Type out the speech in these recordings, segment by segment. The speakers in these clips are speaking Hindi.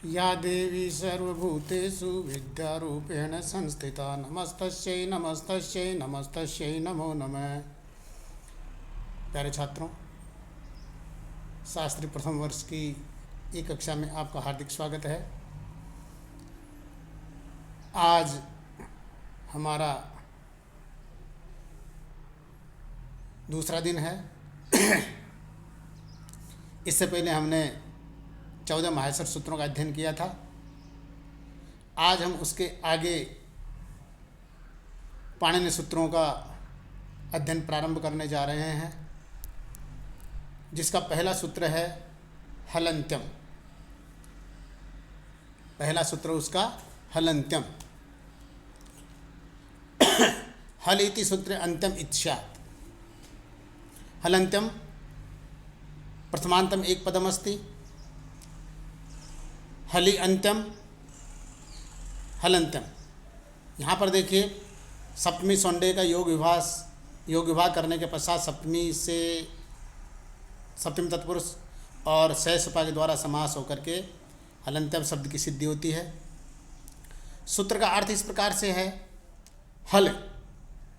या देवी सर्वभूतेषु विद्यारूपेण संस्थिता नमस्तस्यै नमस्तस्यै नमस्तस्यै नमो नमः। प्यारे छात्रों, शास्त्री प्रथम वर्ष की एक कक्षा में आपका हार्दिक स्वागत है। आज हमारा दूसरा दिन है। इससे पहले हमने 14 माहेश्वर सूत्रों का अध्ययन किया था। आज हम उसके आगे पाणिनि सूत्रों का अध्ययन प्रारंभ करने जा रहे हैं, जिसका पहला सूत्र है हलन्त्यम। पहला सूत्र उसका हलन्त्यम। हल इति सूत्रे अन्त्यम इत्स्यात्। हलन्त्यम प्रथमान्तं एक पदमस्ति, हलि अंत्यम हलन्त्यम। यहाँ पर देखिए, सप्तमी सौंडे का योग विभाग करने के पश्चात सप्तमी से सप्तमी तत्पुरुष और सहसपा के द्वारा समास होकर के हलन्त्यम शब्द की सिद्धि होती है। सूत्र का अर्थ इस प्रकार से है, हल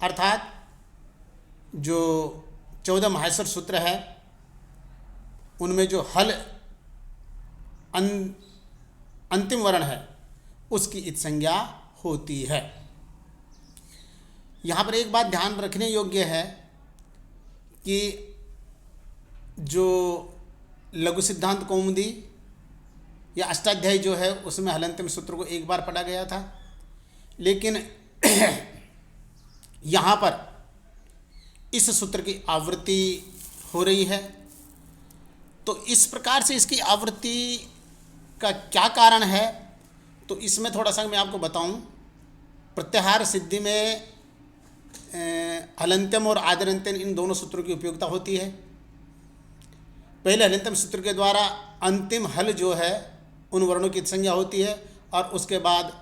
अर्थात जो 14 माहेश्वर सूत्र है उनमें जो हल अंतिम वर्ण है उसकी इत संज्ञा होती है। यहाँ पर एक बात ध्यान रखने योग्य है कि जो लघु सिद्धांत कौमुदी या अष्टाध्यायी जो है उसमें हलन्त्यम सूत्र को एक बार पढ़ा गया था, लेकिन यहाँ पर इस सूत्र की आवृत्ति हो रही है। तो इस प्रकार से इसकी आवृत्ति का क्या कारण है, तो इसमें थोड़ा सा मैं आपको बताऊं। प्रत्याहार सिद्धि में हलन्त्यम और आदिरन्त्यम इन दोनों सूत्रों की उपयोगिता होती है। पहले हलन्त्यम सूत्र के द्वारा अंतिम हल जो है उन वर्णों की संज्ञा होती है, और उसके बाद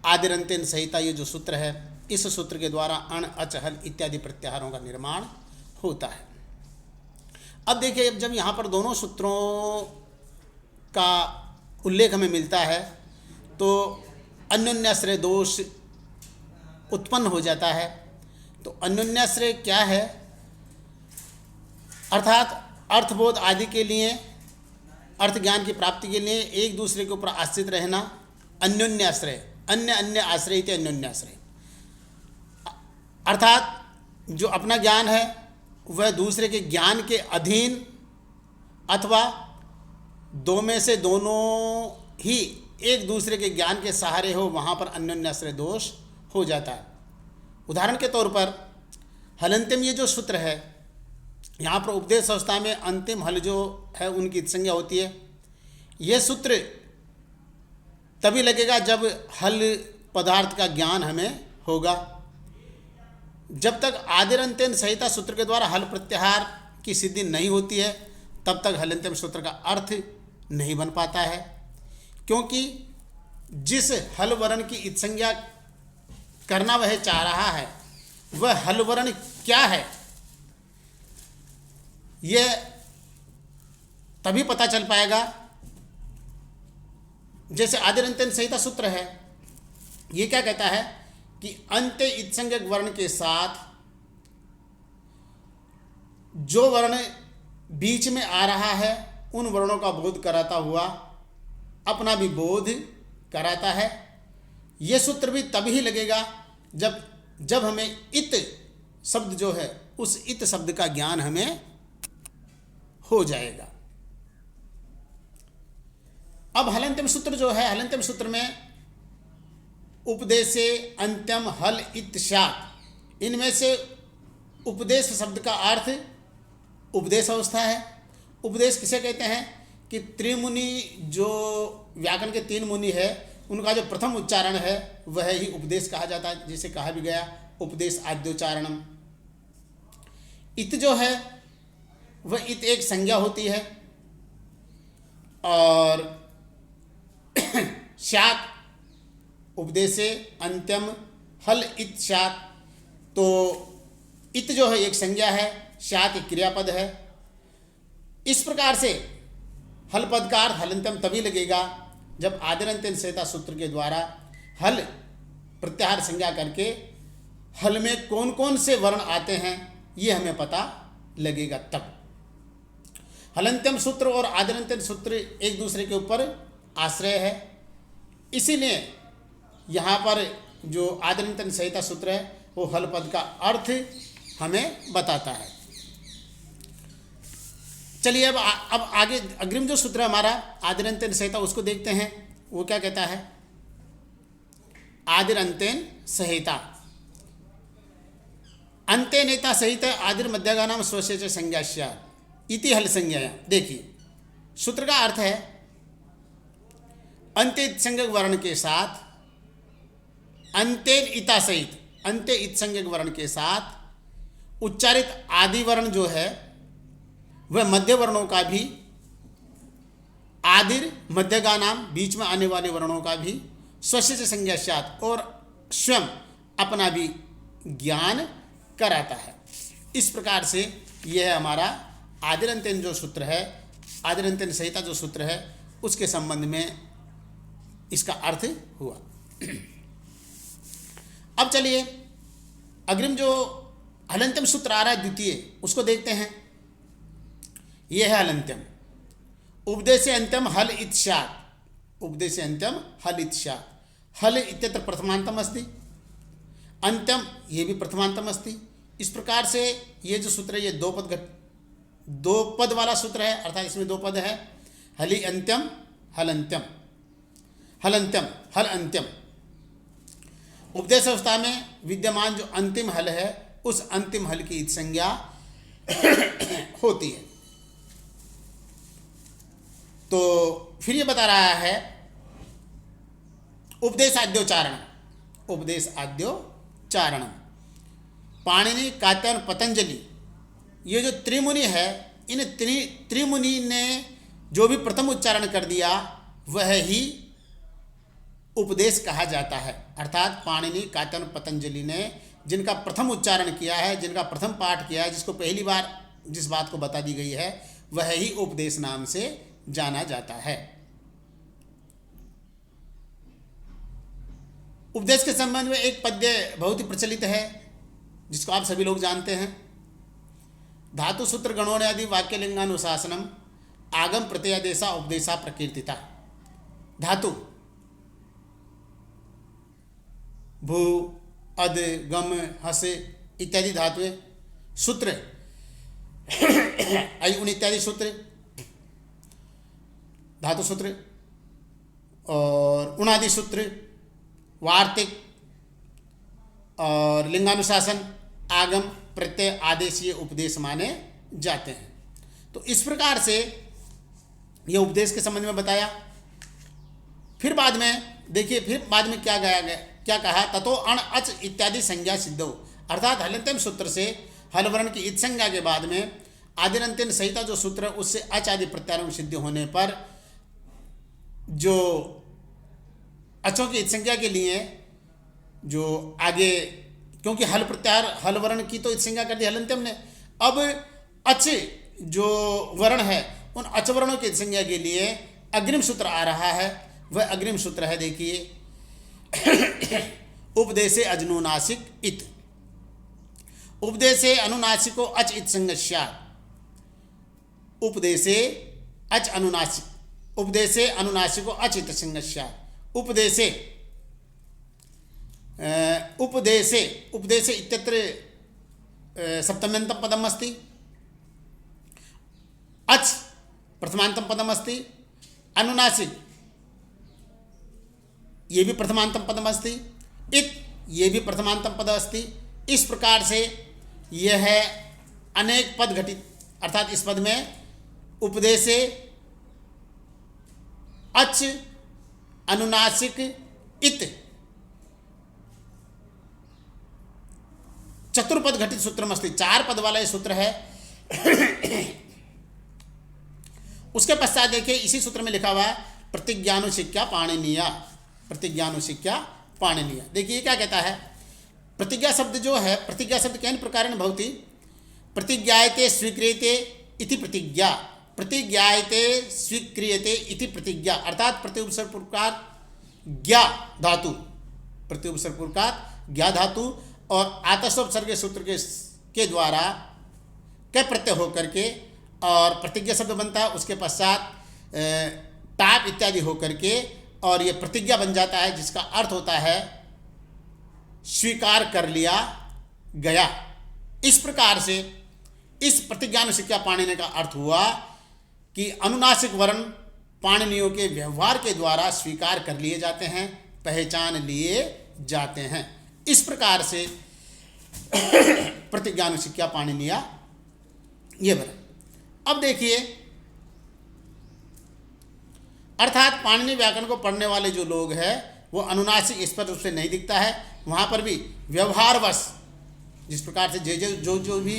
आदिरन्त्यम संहिता ये जो सूत्र है, इस सूत्र के द्वारा अण अच हल इत्यादि प्रत्याहारों का निर्माण होता है। अब देखिए, जब यहाँ पर दोनों सूत्रों का उल्लेख हमें मिलता है तो अन्योन्याश्रय दोष उत्पन्न हो जाता है। तो अन्योन्याश्रय क्या है? अर्थात अर्थबोध आदि के लिए, अर्थ ज्ञान की प्राप्ति के लिए एक दूसरे के ऊपर आश्रित रहना अन्योन्याश्रय। अन्य अन्य आश्रय इति अन्योन्याश्रय। अर्थात जो अपना ज्ञान है वह दूसरे के ज्ञान के अधीन, अथवा दो में से दोनों ही एक दूसरे के ज्ञान के सहारे हो, वहाँ पर अन्योन्याश्रय दोष हो जाता है। उदाहरण के तौर पर हलन्त्यम ये जो सूत्र है, यहाँ पर उपदेश अवस्था में अंतिम हल जो है उनकी संज्ञा होती है। यह सूत्र तभी लगेगा जब हल पदार्थ का ज्ञान हमें होगा। जब तक आदिरन्त्यम संहिता सूत्र के द्वारा हल प्रत्याहार की सिद्धि नहीं होती है, तब तक हलन्त्यम सूत्र का अर्थ नहीं बन पाता है, क्योंकि जिस हल वर्ण की इत संज्ञा करना वह चाह रहा है, वह हल वर्ण क्या है, यह तभी पता चल पाएगा। जैसे आदिरन्त्यम संहिता सूत्र है, ये क्या कहता है कि अंत्य इत्संज्ञक वर्ण के साथ जो वर्ण बीच में आ रहा है उन वर्णों का बोध कराता हुआ अपना भी बोध कराता है। यह सूत्र भी तभी लगेगा जब हमें इत शब्द जो है उस इत शब्द का ज्ञान हमें हो जाएगा। अब हलन्त्यम सूत्र जो है, हलन्त्यम सूत्र में उपदेशे अंत्यम हल इत स्यात्, इनमें से उपदेश शब्द का अर्थ उपदेश अवस्था है। उपदेश किसे कहते हैं कि त्रिमुनि, जो व्याकरण के 3 मुनि है, उनका जो प्रथम उच्चारण है वह ही उपदेश कहा जाता है, जिसे कहा भी गया उपदेश आद्योच्चारणम। इत जो है वह इत एक संज्ञा होती है, और स्यात् उपदेशे अंत्यम हल इत स्यात्, तो इत जो है एक संज्ञा है, स्यात् एक क्रियापद है। इस प्रकार से हल पद का अर्थ हलन्त्यम तभी लगेगा जब आदिरंत्यन संहिता सूत्र के द्वारा हल प्रत्याहार संज्ञा करके हल में कौन कौन से वर्ण आते हैं ये हमें पता लगेगा तब। हलंत्यम सूत्र और आदिरंत्यन सूत्र एक दूसरे के ऊपर आश्रय है, इसीलिए यहाँ पर जो आदिरंत्यन संहिता सूत्र है वो हल पद का अर्थ हमें बताता है। चलिए अब आगे अग्रिम जो सूत्र है हमारा आदिरंत्यन संहिता उसको देखते हैं। वो क्या कहता है? आदिरंत्यन संहिता अंत्य नेता सहित आदिर मध्यगानाम स्वस्य च संज्ञा इति हल संज्ञा। देखिए सूत्र का अर्थ है अंत्य इत्संज्ञक वर्ण के साथ अंत्येन इता सहित अंत्य इत्संज्ञक वर्ण के साथ उच्चारित आदि वर्ण जो है वह मध्य वर्णों का भी आदिर मध्यगानाम बीच में आने वाले वर्णों का भी स्वस्य से संज्ञास्यात् और स्वयं अपना भी ज्ञान कराता है। इस प्रकार से यह हमारा आदिरंत्यन जो सूत्र है, आदिरंत्यन संहिता जो सूत्र है उसके संबंध में इसका अर्थ हुआ। अब चलिए अग्रिम जो हलंत्यम सूत्र आ रहा है द्वितीय उसको देखते हैं। यह है हलंत्यम उपदेशे अंत्यम हल इत्स्यात्। उपदेशे अंत्यम हल इत्स्यात्। हल इत्यत्र प्रथमांतम अस्ति, अंत्यम ये भी प्रथमांतम अस्ति। इस प्रकार से ये जो सूत्र है ये दो पद वाला सूत्र है, अर्थात इसमें दो पद है, हलि अंत्यम हल अंत्यम, हल अंत्यम हल अंत्यम। उपदेश अवस्था में विद्यमान जो अंतिम हल है उस अंतिम हल की संज्ञा होती है। तो फिर ये बता रहा है उपदेशाद्योच्चारण, उपदेशाद्योच्चारण पाणिनि कात्यायन पतंजलि ये जो त्रिमुनि है, इन त्रिमुनि ने जो भी प्रथम उच्चारण कर दिया वह ही उपदेश कहा जाता है। अर्थात पाणिनि कात्यायन पतंजलि ने जिनका प्रथम उच्चारण किया है, जिनका प्रथम पाठ किया है, जिसको पहली बार जिस बात को बता दी गई है वह ही उपदेश नाम से जाना जाता है। उपदेश के संबंध में एक पद्य बहुत ही प्रचलित है जिसको आप सभी लोग जानते हैं। धातु सूत्र गणों आदि वाक्य लिंगानुशासनम आगम प्रत्ययादेशा उपदेशा प्रकीर्तिता। धातु भू अद गम हस इत्यादि धातुएं, सूत्र उन इत्यादि सूत्र धातु सूत्र और उनादि सूत्र, वार्तिक और लिंगानुशासन, आगम प्रत्यय आदेशीय उपदेश माने जाते हैं। तो इस प्रकार से यह उपदेश के संबंध में बताया। फिर बाद में देखिए, फिर बाद में क्या गाया गया, क्या कहा? ततो अण अच इत्यादि संज्ञा सिद्धो। अर्थात हलंत्यम सूत्र से हल वर्ण की इत संज्ञा के बाद में आदिरंत्यन संहिता जो सूत्र है उससे अच आदि प्रत्यारोप सिद्ध होने पर जो अचों की इत संज्ञा के लिए जो आगे, क्योंकि हल प्रत्याहार हल वर्ण की तो इत संज्ञा कर दी हलंत्यम ने, अब अच जो वर्ण है उन अच वर्णों की इत संज्ञा के लिए अग्रिम सूत्र आ रहा है। वह अग्रिम सूत्र है, देखिए उपदेशे अनुनासिक इत। उपदेशे अनुनासिको अच इत संज्ञस्यात्। उपदेशे अच अनुनासिक, उपदेशे अनुनासिको अच इत संज्ञस्यात्। उपदेशे उपदेशे उपदेशे इत्यत्र सप्तम्यन्तं पदम् अस्ति, अच प्रथमान्तं पदम् अस्ति, अनुनासिक ये भी प्रथमान्तं पदम् अस्ति, इत ये भी प्रथमान्तं पद अस्ति। इस प्रकार से यह है अनेक पद घटित, अर्थात इस पद में उपदेशे अच अनुनासिक इत चतुर्पद घटित सूत्रमस्ति। 4 पद वाला ये सूत्र है। उसके पश्चात देखिए इसी सूत्र में लिखा हुआ है प्रतिज्ञानुशिक्या पाणिनीय, प्रतिज्ञानुशिक्या पाणिनीय। देखिए क्या कहता है, प्रतिज्ञा शब्द जो है, प्रतिज्ञा शब्द कैन प्रकारेण भवति, प्रतिज्ञायते स्वीक्रियते इति प्रतिज्ञा, प्रतिज्ञायते स्वीक्रियते इति प्रतिज्ञा, अर्थात प्रत्युपसर्गपूर्वकात् ज्ञा धातु, प्रत्युपसर्गपूर्वकात् ज्ञा धातु और आतशोपसर्ग सूत्र के द्वारा क प्रत्यय होकर के और प्रतिज्ञा शब्द बनता है, उसके पश्चात टाप इत्यादि होकर के और ये प्रतिज्ञा बन जाता है, जिसका अर्थ होता है स्वीकार कर लिया गया। इस प्रकार से इस प्रतिज्ञानुसिक्या पाणिनि का अर्थ हुआ कि अनुनासिक वर्ण पाणिनियों के व्यवहार के द्वारा स्वीकार कर लिए जाते हैं, पहचान लिए जाते हैं। इस प्रकार से प्रतिज्ञानुसिक्या पाणिनिया ये बना। अब देखिए, अर्थात पाणिनि व्याकरण को पढ़ने वाले जो लोग हैं वो अनुनासिक स्पष्ट रूप से नहीं दिखता है, वहाँ पर भी व्यवहारवश जिस प्रकार से जो भी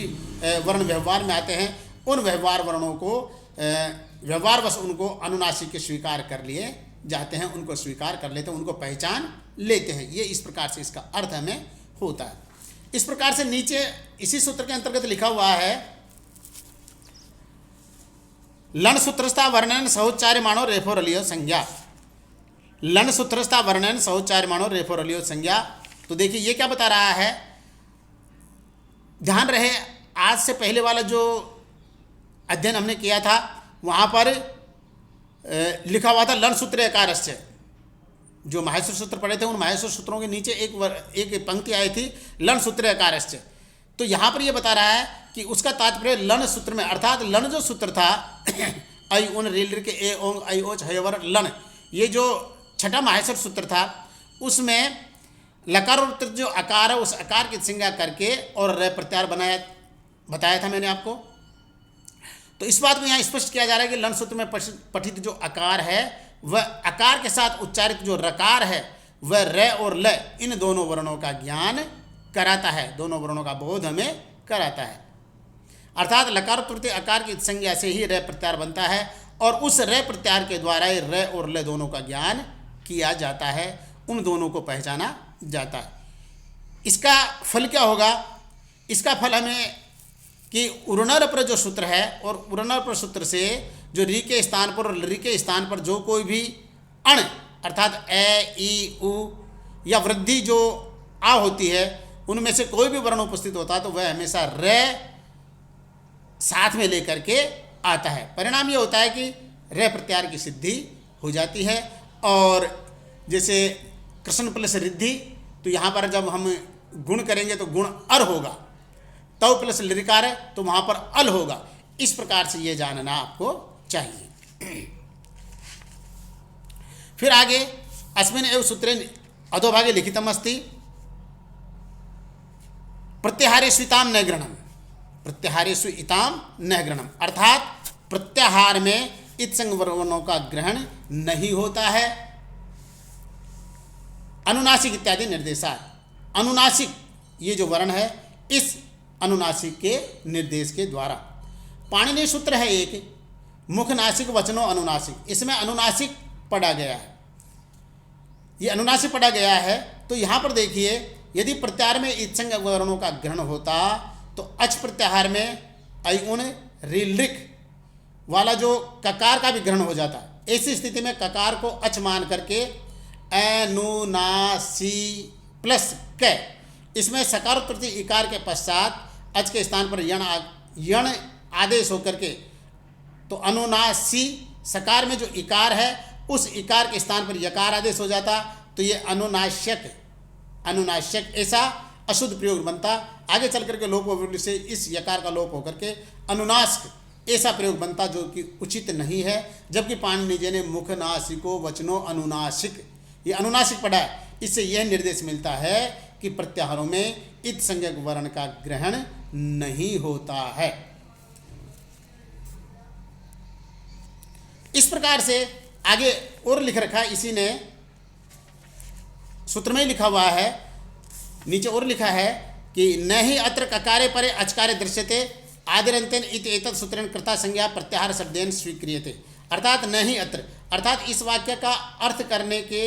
वर्ण व्यवहार में आते हैं उन व्यवहार वर्णों को व्यवहारवश उनको अनुनासिक के स्वीकार कर लिए जाते हैं, उनको स्वीकार कर लेते हैं, उनको पहचान लेते हैं। ये इस प्रकार से इसका अर्थ हमें होता है। इस प्रकार से नीचे इसी सूत्र के अंतर्गत लिखा हुआ है, लन सूत्रस्था वर्णन सहोच्चार्यमाणो रेफोरलियो संज्ञा, लन सूत्रस्था वर्णन सहोच्चार्यमाणो रेफोरलियो संज्ञा। तो देखिए ये क्या बता रहा है, ध्यान रहे आज से पहले वाला जो अध्ययन हमने किया था वहाँ पर लिखा हुआ था लन सूत्र एकारस्य, जो माहेश्वर सूत्र पढ़े थे उन माहेश्वर सूत्रों के नीचे एक पंक्ति आई थी लन सूत्र एकारस्य। तो यहाँ पर ये बता रहा है कि उसका तात्पर्य लन सूत्र में, अर्थात लन जो सूत्र था ऐ उन रील के ए ओंग ऐ ओच हयवर लन, ये जो छठा माहेश्वर सूत्र था उसमें लकार और जो अकार है उस अकार की संज्ञा करके और रे प्रत्यार बताया था मैंने आपको। तो इस बात को यहाँ स्पष्ट किया जा रहा है कि लन सूत्र में पठित जो अकार है वह अकार के साथ उच्चारित जो रकार है वह र और ल इन दोनों वर्णों का ज्ञान कराता है, दोनों वर्णों का बोध हमें कराता है। अर्थात लकार प्रत्यय अकार की संज्ञा से ही रे प्रत्यार बनता है और उस रे प्रत्यार के द्वारा ही र और ल दोनों का ज्ञान किया जाता है, उन दोनों को पहचाना जाता है। इसका फल क्या होगा? इसका फल हमें कि उर्णर पर जो सूत्र है और उर्णर पर सूत्र से जो री के स्थान पर और री के स्थान पर जो कोई भी अण अर्थात ए ई उ या वृद्धि जो आ होती है उनमें से कोई भी वर्ण उपस्थित होता है तो वह हमेशा रे साथ में लेकर के आता है। परिणाम ये होता है कि रे प्रत्यार की सिद्धि हो जाती है। और जैसे कृष्ण प्लस रिद्धि, तो यहाँ पर जब हम गुण करेंगे तो गुण अर होगा, तव प्लस लिरिकार है तो वहाँ पर अल होगा। इस प्रकार से ये जानना आपको चाहिए। फिर आगे अस्मिन् एव सूत्रे अधोभागे लिखितम् अस्ति प्रत्याहारेषु इताम न ग्रहणम्, प्रत्याहारेषु इताम न ग्रहणम्, अर्थात प्रत्याहार में इत्संग वर्णों का ग्रहण नहीं होता है। अनुनासिक इत्यादि निर्देशात, अनुनासिक ये जो वर्ण है इस अनुनासिक के निर्देश के द्वारा। पाणिनि सूत्र है एक, मुख नासिक वचनों अनुनासिक, इसमें अनुनासिक पढ़ा गया है, ये अनुनासिक पढ़ा गया है। तो यहाँ पर देखिए यदि प्रत्याहार में इत्संग वर्णों का ग्रहण होता तो अच प्रत्याहार में अयुन रीलिक वाला जो ककार का भी ग्रहण हो जाता। ऐसी स्थिति में ककार को अच मान करके अनुनासी प्लस क, इसमें सकार प्रति इकार के पश्चात अच के स्थान पर यण आदेश होकर के तो अनुनासी सकार में जो इकार है उस इकार के स्थान पर यकार आदेश हो जाता। तो ये अनुनाश्यक, अनुनाश्यक ऐसा अशुद्ध प्रयोग बनता। आगे चल करके लोप विवृद्धि से इस यकार का लोप होकर के अनुनास्क ऐसा प्रयोग बनता जो कि उचित नहीं है। जबकि पाणिनि जी ने मुख नासिको वचनो अनुनासिक, ये अनुनासिक पढ़ा है। इससे यह निर्देश मिलता है कि प्रत्याहारों में इत संज्ञक वर्ण का ग्रहण नहीं होता है। इस प्रकार से आगे और लिख रखा है, इसी ने सूत्र में लिखा हुआ है, नीचे और लिखा है कि न ही अत्र ककारे परे अचकारे दृश्यते आदिरंतेन इति एतत् सूत्रेण कृता संज्ञा प्रत्याहार शब्देन स्वीक्रियते। अर्थात न ही अत्र, अर्थात इस वाक्य का अर्थ करने के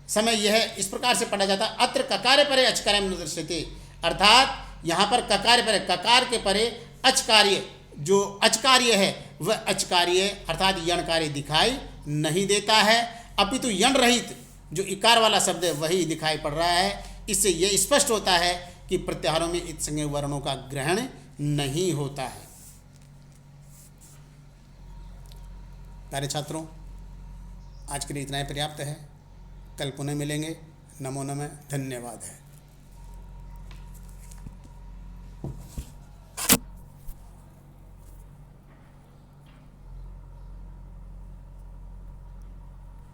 समय यह इस प्रकार से पढ़ा जाता है, अत्र ककारे परे अचकार्यम न दृश्यते, अर्थात यहाँ पर ककार परे, ककार के परे अचकार्य जो अचकार्य है वह अचकार्य अर्थात यणकार्य दिखाई नहीं देता है, अपितु यण रहित जो इकार वाला शब्द है वही दिखाई पड़ रहा है। इससे यह स्पष्ट होता है कि प्रत्याहारों में इत संज्ञक वर्णों का ग्रहण नहीं होता है। प्यारे छात्रों, आज के लिए इतना ही पर्याप्त है। कल पुनः मिलेंगे। नमो नमः, धन्यवाद है।